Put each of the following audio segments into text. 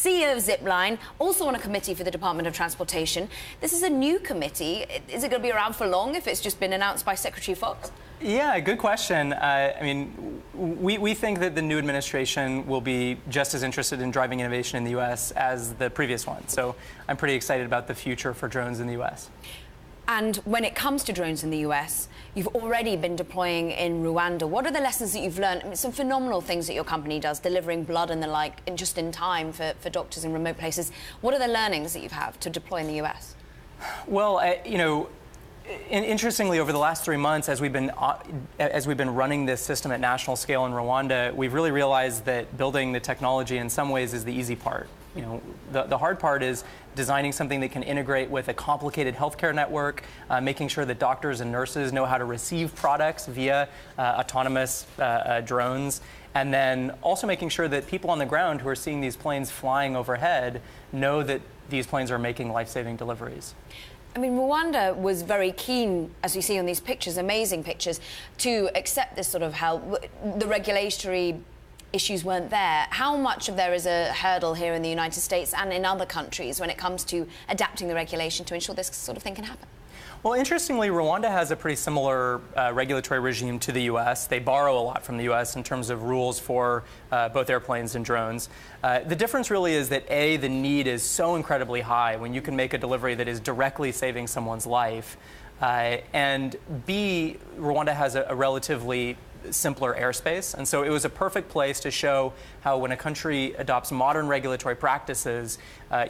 CEO of Zipline, also on a committee for the Department of Transportation. This is a new committee. Is it going to be around for long if it's just been announced by Secretary Fox? Yeah, good question. I mean, we think that the new administration will be just as interested in driving innovation in the U.S. as the previous one. So I'm pretty excited about the future for drones in the U.S. And when it comes to drones in the US, you've already been deploying in Rwanda. What are the lessons that you've learned? I mean, some phenomenal things that your company does, delivering blood and the like, just in time for doctors in remote places. What are the learnings that you've had to deploy in the US? Well, interestingly, over the last 3 months, as we've been running this system at national scale in Rwanda, we've really realized that building the technology in some ways is the easy part. The hard part is designing something that can integrate with a complicated healthcare network, making sure that doctors and nurses know how to receive products via autonomous drones, and then also making sure that people on the ground who are seeing these planes flying overhead know that these planes are making life-saving deliveries. I mean, Rwanda was very keen, as we see on these pictures, amazing pictures, to accept this sort of help. The regulatory issues weren't there. How much of there is a hurdle here in the United States and in other countries when it comes to adapting the regulation to ensure this sort of thing can happen? Well, interestingly, Rwanda has a pretty similar regulatory regime to the U.S. They borrow a lot from the U.S. in terms of rules for both airplanes and drones. The difference really is that, A, the need is so incredibly high when you can make a delivery that is directly saving someone's life, and B, Rwanda has a relatively simpler airspace, and so it was a perfect place to show how when a country adopts modern regulatory practices,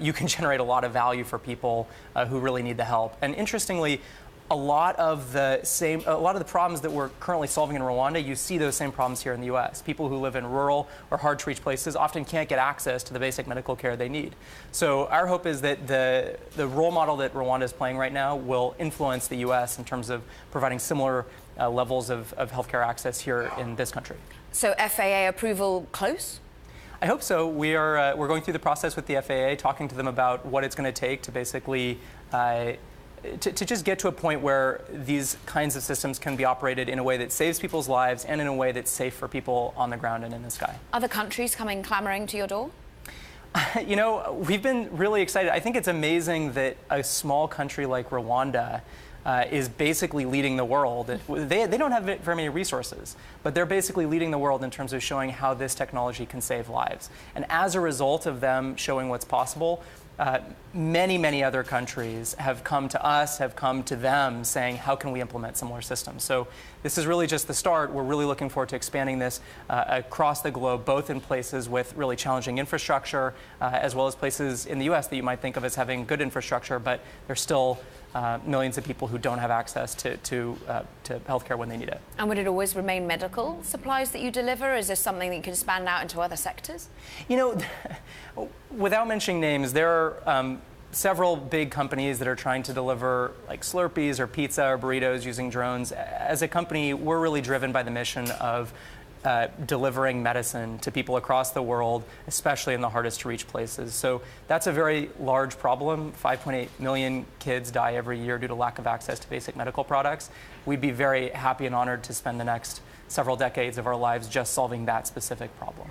you can generate a lot of value for people who really need the help. And interestingly, a lot of the problems that we're currently solving in Rwanda, you see those same problems here in the U.S. People who live in rural or hard-to-reach places often can't get access to the basic medical care they need. So our hope is that the role model that Rwanda is playing right now will influence the U.S. in terms of providing similar levels of healthcare access here in this country. So FAA approval close? I hope so. We're going through the process with the FAA, talking to them about what it's going to take to basically to just get to a point where these kinds of systems can be operated in a way that saves people's lives and in a way that's safe for people on the ground and in the sky. Other countries coming clamoring to your door? We've been really excited. I think it's amazing that a small country like Rwanda is basically leading the world. They don't have very many resources, but they're basically leading the world in terms of showing how this technology can save lives. And as a result of them showing what's possible, many other countries have come to us, have come to them saying, how can we implement similar systems? So this is really just the start. We're really looking forward to expanding this across the globe, both in places with really challenging infrastructure, as well as places in the U.S. that you might think of as having good infrastructure, but there's still millions of people who don't have access to healthcare when they need it. And would it always remain medical supplies that you deliver? Is this something that you can expand out into other sectors? Without mentioning names, there are several big companies that are trying to deliver like Slurpees or pizza or burritos using drones. As a company, we're really driven by the mission of delivering medicine to people across the world, especially in the hardest to reach places. So that's a very large problem. 5.8 million kids die every year due to lack of access to basic medical products. We'd be very happy and honored to spend the next several decades of our lives just solving that specific problem.